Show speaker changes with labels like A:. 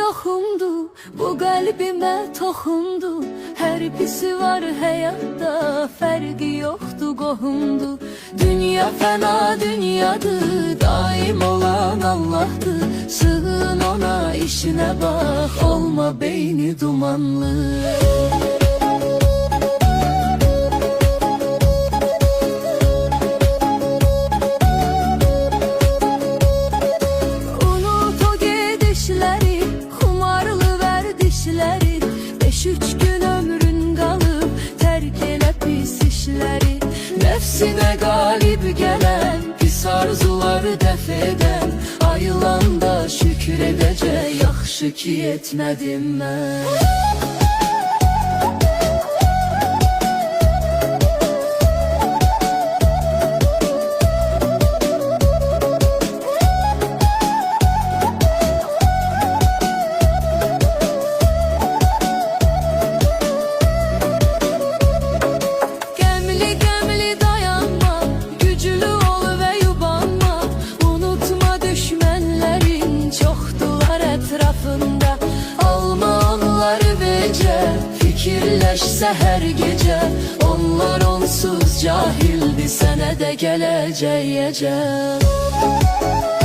A: toxundu, bu qəlbimə toxundu. Hər pisi var həyatda, fərqi yoxdur, qohumdu. Dünya fəna dünyadır, daim olan Allahdır. Sığın ona, işinə bax, olma beyni dumanlı. Üç gün ömrün qalıb, tərk elə pis işləri. Nəfsinə qalib gələn, pis arzuları dəf edən. Ayılanda şükür edəcək, yaxşı ki etmədim mən. Fikirləşsə hər gecə, onlar onsuz cahildir, sənə də gələcək əcəl.